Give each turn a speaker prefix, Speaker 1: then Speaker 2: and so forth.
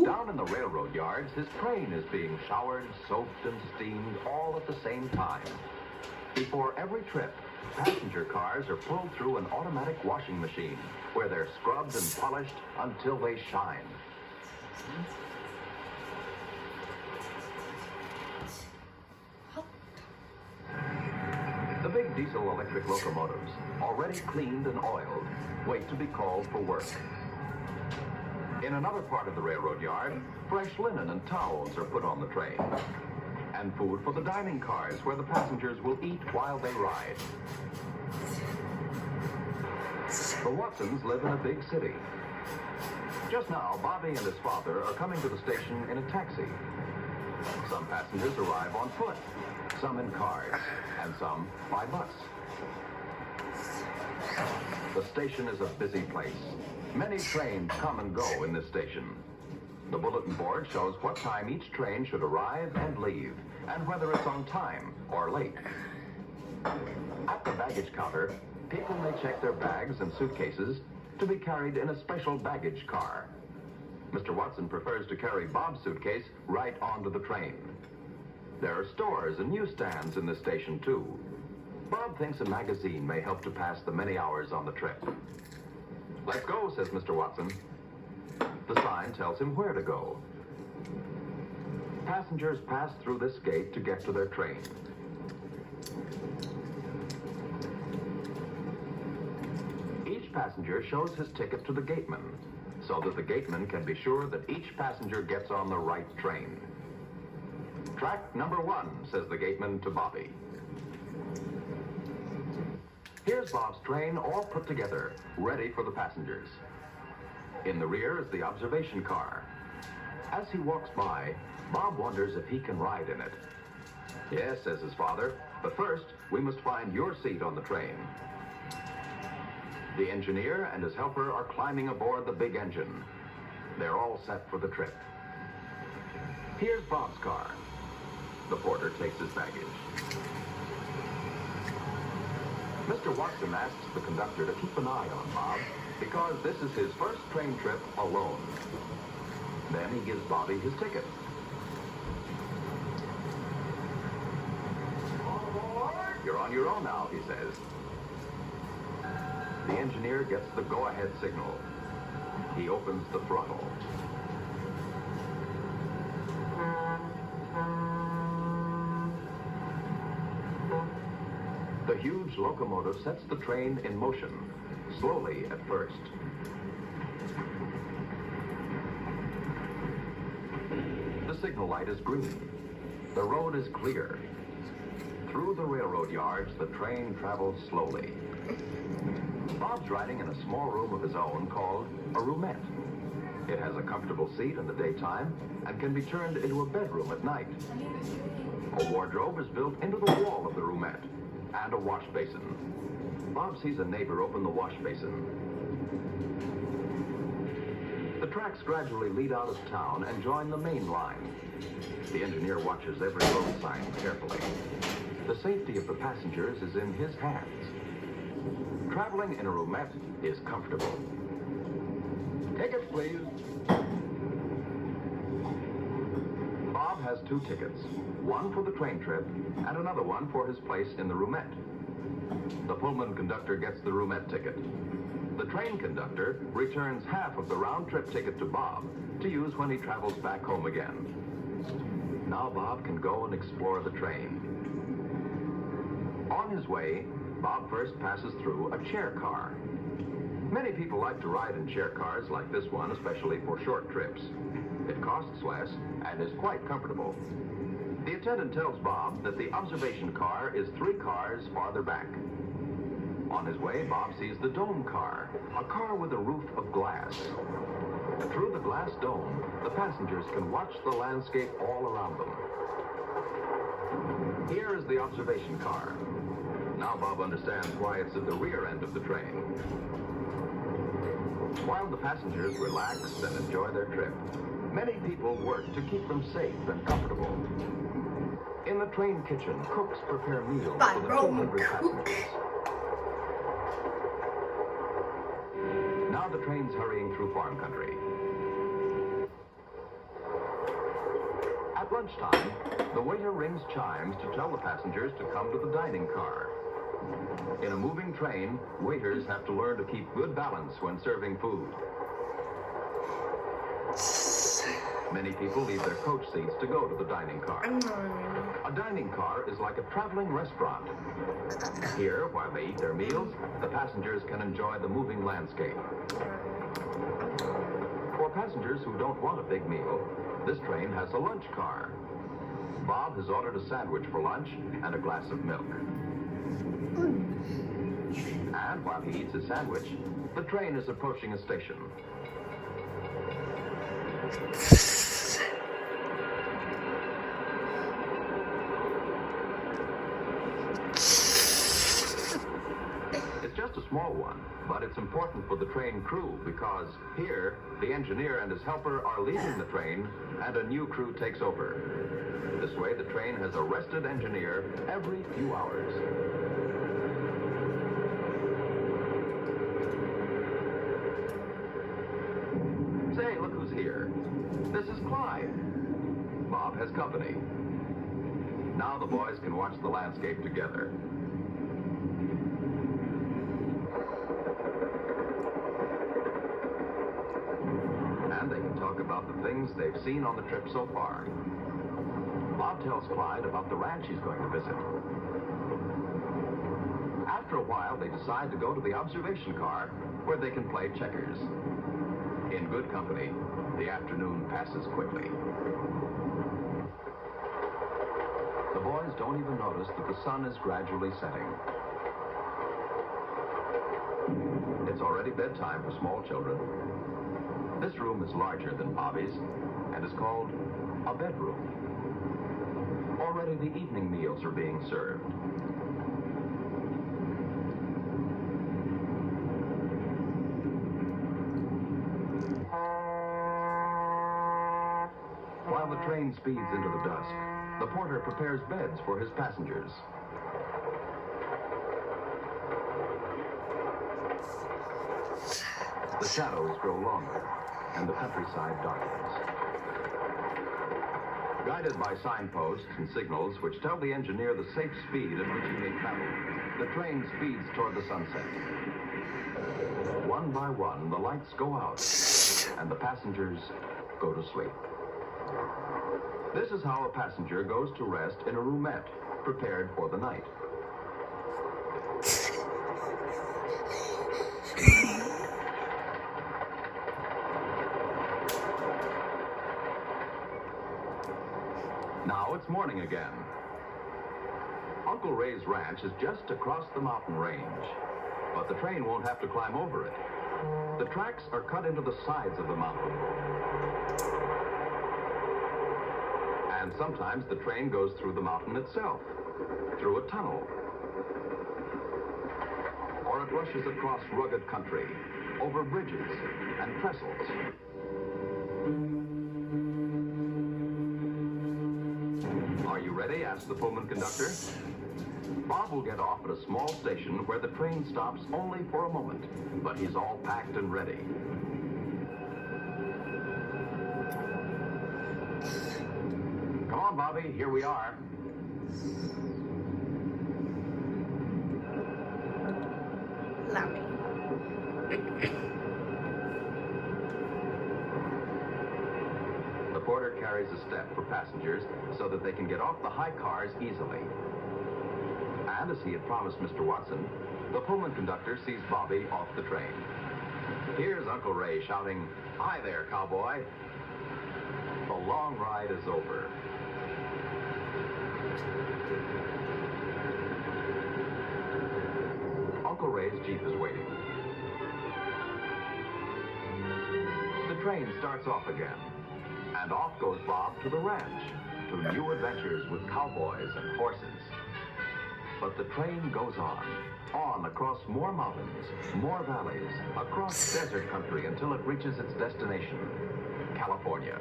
Speaker 1: Down in the railroad yards, his train is being showered, soaked, and steamed all at the same time. Before every trip, passenger cars are pulled through an automatic washing machine where they're scrubbed and polished until they shine. The big diesel-electric locomotives, already cleaned and oiled, wait to be called for work. In another part of the railroad yard, fresh linen and towels are put on the train. And food for the dining cars where the passengers will eat while they ride. The Watsons live in a big city. Just now, Bobby and his father are coming to the station in a taxi. Some passengers arrive on foot, some in cars, and some by bus. The station is a busy place. Many trains come and go in this station. The bulletin board shows what time each train should arrive and leave, and whether it's on time or late. At the baggage counter, people may check their bags and suitcases to be carried in a special baggage car. Mr. Watson prefers to carry Bob's suitcase right onto the train. There are stores and newsstands in this station, too. Bob thinks a magazine may help to pass the many hours on the trip. "Let's go," says Mr. Watson. The sign tells him where to go. Passengers pass through this gate to get to their train. Each passenger shows his ticket to the gateman, so that the gateman can be sure that each passenger gets on the right train. "Track number 1, says the gateman to Bobby. Here's Bob's train all put together, ready for the passengers. In the rear is the observation car. As he walks by, Bob wonders if he can ride in it. "Yes," says his father, "but first we must find your seat on the train." The engineer and his helper are climbing aboard the big engine. They're all set for the trip. Here's Bob's car. The porter takes his baggage. Mr. Watson asks the conductor to keep an eye on Bob because this is his first train trip alone. Then he gives Bobby his ticket. "You're on your own now," he says. The engineer gets the go-ahead signal. He opens the throttle. The huge locomotive sets the train in motion, slowly at first. The signal light is green. The road is clear. Through the railroad yards, the train travels slowly. Bob's riding in a small room of his own called a roomette. It has a comfortable seat in the daytime and can be turned into a bedroom at night. A wardrobe is built into the wall of the roomette and a wash basin. Bob sees a neighbor open the wash basin. The tracks gradually lead out of town and join the main line. The engineer watches every road sign carefully. The safety of the passengers is in his hands. Traveling in a roomette is comfortable. "Tickets, please." Bob has 2 tickets, one for the train trip and another one for his place in the roomette. The Pullman conductor gets the roomette ticket. The train conductor returns half of the round-trip ticket to Bob to use when he travels back home again. Now Bob can go and explore the train. On his way, Bob first passes through a chair car. Many people like to ride in chair cars like this one, especially for short trips. It costs less and is quite comfortable. The attendant tells Bob that the observation car is 3 cars farther back. On his way, Bob sees the dome car, a car with a roof of glass. Through the glass dome, the passengers can watch the landscape all around them. Here is the observation car. Now Bob understands why it's at the rear end of the train. While the passengers relax and enjoy their trip, many people work to keep them safe and comfortable. In the train kitchen, cooks prepare meals for the 200 passengers. Now the train's hurrying through farm country. lunchtime, the waiter rings chimes to tell the passengers to come to the dining car. In a moving train, waiters have to learn to keep good balance when serving food. Many people leave their coach seats to go to the dining car. A dining car is like a traveling restaurant. Here, while they eat their meals, the passengers can enjoy the moving landscape. For passengers who don't want a big meal, this train has a lunch car. Bob has ordered a sandwich for lunch and a glass of milk. And while he eats his sandwich, the train is approaching a station. It's just a small one, but it's important for the train crew because here, the engineer and his helper are leaving the train and a new crew takes over. This way, the train has a rested engineer every few hours. Say, look who's here. This is Clyde. Bob has company. Now the boys can watch the landscape together. And they can talk about the things they've seen on the trip so far. Bob tells Clyde about the ranch he's going to visit. After a while, they decide to go to the observation car where they can play checkers. In good company, the afternoon passes quickly. The boys don't even notice that the sun is gradually setting. It's already bedtime for small children. This room is larger than Bobby's and is called a bedroom. Already the evening meals are being served. While the train speeds into the dusk, the porter prepares beds for his passengers. The shadows grow longer, and the countryside darkens. Guided by signposts and signals which tell the engineer the safe speed at which he may travel, the train speeds toward the sunset. One by one, the lights go out, and the passengers go to sleep. This is how a passenger goes to rest in a roomette prepared for the night. Now it's morning again. Uncle Ray's ranch is just across the mountain range, but the train won't have to climb over it. The tracks are cut into the sides of the mountain. And sometimes the train goes through the mountain itself, through a tunnel. Or it rushes across rugged country, over bridges and trestles. Are you ready? Asked the Pullman conductor. Bob will get off at a small station where the train stops only for a moment, but he's all packed and ready. Come on, Bobby, here we are.
Speaker 2: Lamy.
Speaker 1: The porter carries a step for passengers so that they can get off the high cars easily. And as he had promised Mr. Watson, the Pullman conductor sees Bobby off the train. Here's Uncle Ray shouting, "Hi there, cowboy." The long ride is over. Uncle Ray's Jeep is waiting. The train starts off again, and off goes Bob to the ranch, to new adventures with cowboys and horses. But the train goes on across more mountains, more valleys, across desert country until it reaches its destination, California.